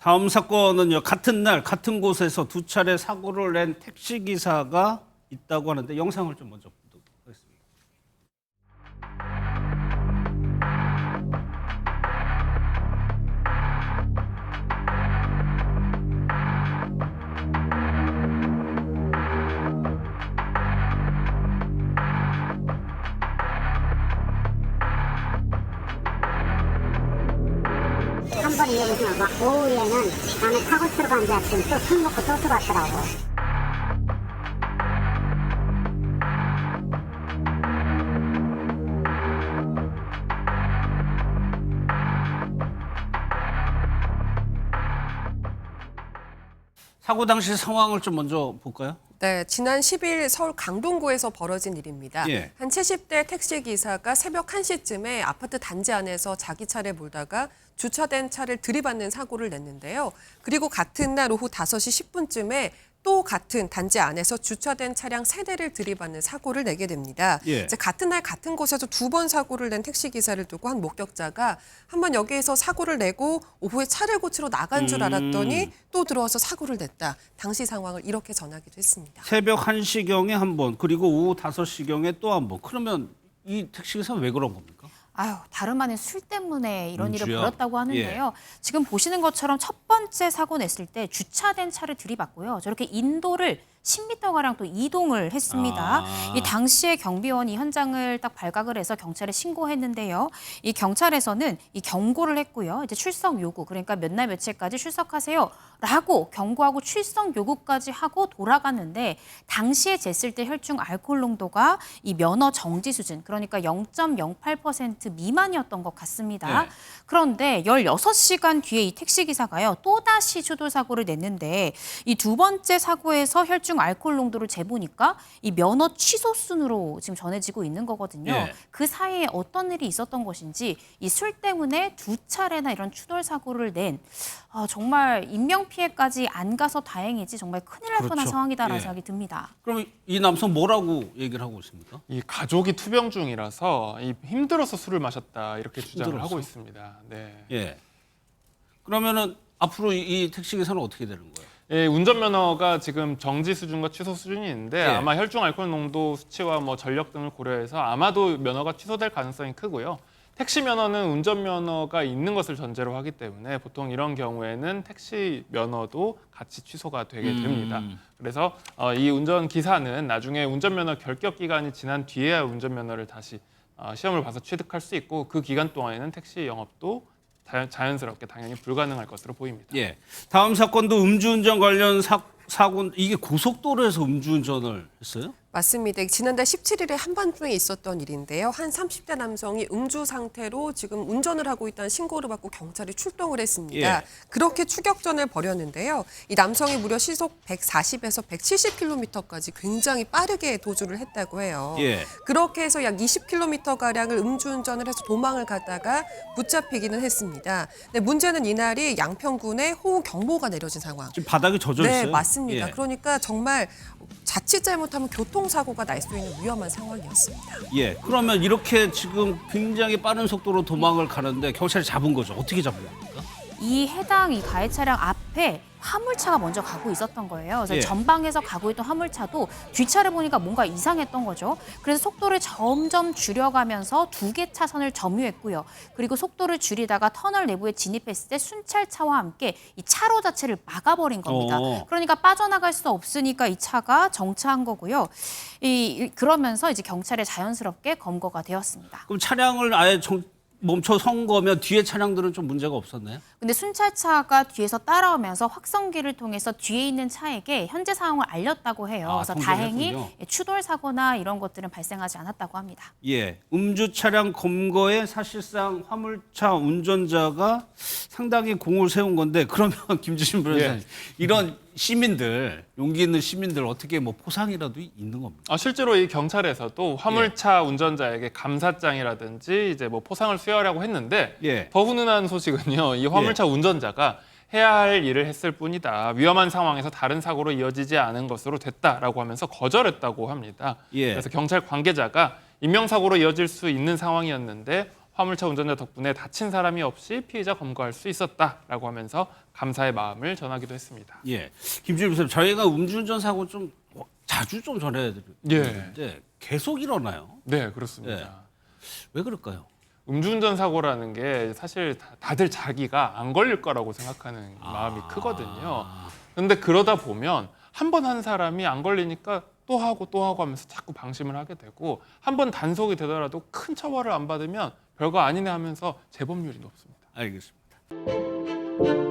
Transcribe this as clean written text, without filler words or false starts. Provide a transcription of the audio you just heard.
다음 사건은요. 같은 날 같은 곳에서 두 차례 사고를 낸 택시기사가 있다고 하는데 영상을 좀 먼저 보도록 하겠습니다. 한 번 이어서 막 오후에는 나는 타고 들어간 아침 또 술 먹고 또 들어왔더라고. 사고 당시 상황을 좀 먼저 볼까요? 네, 지난 10일 서울 강동구에서 벌어진 일입니다. 예. 한 70대 택시기사가 새벽 1시쯤에 아파트 단지 안에서 자기 차를 몰다가 주차된 차를 들이받는 사고를 냈는데요. 그리고 같은 날 오후 5시 10분쯤에 또 같은 단지 안에서 주차된 차량 3대를 들이받는 사고를 내게 됩니다. 예. 이제 같은 날 같은 곳에서 2번 사고를 낸 택시기사를 두고 한 목격자가 한번 여기에서 사고를 내고 오후에 차를 고치러 나간 줄 알았더니 또 들어와서 사고를 냈다. 당시 상황을 이렇게 전하기도 했습니다. 새벽 1시경에 한 번, 그리고 오후 5시경에 또 한 번. 그러면 이 택시기사는 왜 그런 겁니까? 아유, 다름 아닌 술 때문에 이런 일을 음주요? 벌였다고 하는데요. 지금 보시는 것처럼 첫 번째 사고 냈을 때 주차된 차를 들이받고요. 저렇게 인도를 10m가량 또 이동을 했습니다. 아. 이 당시에 경비원이 현장을 딱 발각을 해서 경찰에 신고했는데요. 이 경찰에서는 이 경고를 했고요. 이제 출석 요구, 그러니까 몇 날 며칠까지 출석하세요 라고 경고하고 출석 요구까지 하고 돌아갔는데 당시에 쟀을 때 혈중 알코올 농도가 이 면허 정지 수준, 그러니까 0.08% 미만이었던 것 같습니다. 네. 그런데 16시간 뒤에 이 택시기사가요. 또다시 추돌 사고를 냈는데 이 두 번째 사고에서 혈중 알코올 농도를 재보니까 이 면허 취소 순으로 지금 전해지고 있는 거거든요. 예. 그 사이에 어떤 일이 있었던 것인지 이 술 때문에 두 차례나 이런 추돌 사고를 낸 정말 인명 피해까지 안 가서 다행이지 정말 큰일 날 뻔한 그렇죠. 상황이다라는 예. 생각이 듭니다. 그럼 이 남성 뭐라고 얘기를 하고 있습니까? 이 가족이 투병 중이라서 힘들어서 술을 마셨다 이렇게 주장을 힘들어서? 하고 있습니다. 네. 예. 그러면은 앞으로 이 택시기사는 어떻게 되는 거예요? 예, 운전면허가 지금 정지 수준과 취소 수준이 있는데 예. 아마 혈중 알코올 농도 수치와 뭐 전력 등을 고려해서 아마도 면허가 취소될 가능성이 크고요. 택시 면허는 운전면허가 있는 것을 전제로 하기 때문에 보통 이런 경우에는 택시 면허도 같이 취소가 되게 됩니다. 그래서 이 운전기사는 나중에 운전면허 결격 기간이 지난 뒤에야 운전면허를 다시 시험을 봐서 취득할 수 있고 그 기간 동안에는 택시 영업도 자연스럽게 당연히 불가능할 것으로 보입니다. 예. 다음 사건도 음주운전 관련 사고, 이게 고속도로에서 음주운전을 했어요? 맞습니다. 지난달 17일에 한밤중에 있었던 일인데요. 한 30대 남성이 음주 상태로 지금 운전을 하고 있다는 신고를 받고 경찰이 출동을 했습니다. 예. 그렇게 추격전을 벌였는데요. 이 남성이 무려 시속 140에서 170km까지 굉장히 빠르게 도주를 했다고 해요. 예. 그렇게 해서 약 20km가량을 음주운전을 해서 도망을 가다가 붙잡히기는 했습니다. 근데 문제는 이날이 양평군에 호우 경보가 내려진 상황. 지금 바닥이 젖어 있어요. 네, 맞습니다. 예. 그러니까 정말 자칫 잘못하면 교통사고가 날 수 있는 위험한 상황이었습니다. 예. 그러면 이렇게 지금 굉장히 빠른 속도로 도망을 가는데 경찰이 잡은 거죠. 어떻게 잡은 겁니까? 이 해당 이 가해 차량 앞에 화물차가 먼저 가고 있었던 거예요. 그래서 예. 전방에서 가고 있던 화물차도 뒷차를 보니까 뭔가 이상했던 거죠. 그래서 속도를 점점 줄여가면서 2개 차선을 점유했고요. 그리고 속도를 줄이다가 터널 내부에 진입했을 때 순찰차와 함께 이 차로 자체를 막아버린 겁니다. 그러니까 빠져나갈 수 없으니까 이 차가 정차한 거고요. 그러면서 이제 경찰에 자연스럽게 검거가 되었습니다. 그럼 차량을 아예 멈춰 선 거면 뒤에 차량들은 좀 문제가 없었나요? 근데 순찰차가 뒤에서 따라오면서 확성기를 통해서 뒤에 있는 차에게 현재 상황을 알렸다고 해요. 그래서 통제를 다행히 했군요. 추돌 사고나 이런 것들은 발생하지 않았다고 합니다. 예. 음주 차량 검거에 사실상 화물차 운전자가 상당히 공을 세운 건데 그러면 김주신 변호사님 이런 시민들, 용기 있는 시민들 어떻게 뭐 포상이라도 있는 겁니까? 실제로 이 경찰에서도 화물차 운전자에게 감사장이라든지 이제 뭐 포상을 수여하려고 했는데 예. 더 훈훈한 소식은요. 이 화물차 운전자가 해야 할 일을 했을 뿐이다. 위험한 상황에서 다른 사고로 이어지지 않은 것으로 됐다라고 하면서 거절했다고 합니다. 예. 그래서 경찰 관계자가 인명사고로 이어질 수 있는 상황이었는데 화물차 운전자 덕분에 다친 사람이 없이 피의자 검거할 수 있었다라고 하면서 감사의 마음을 전하기도 했습니다. 예, 김준일 선생님, 저희가 음주운전 사고 좀 자주 좀 전해드리는데 계속 일어나요. 네, 그렇습니다. 예. 왜 그럴까요? 음주운전 사고라는 게 사실 다들 자기가 안 걸릴 거라고 생각하는 마음이 크거든요. 그런데 그러다 보면 한 번 한 사람이 안 걸리니까 또 하고 하면서 자꾸 방심을 하게 되고 한 번 단속이 되더라도 큰 처벌을 안 받으면 별거 아니네 하면서 재범률이 높습니다. 알겠습니다.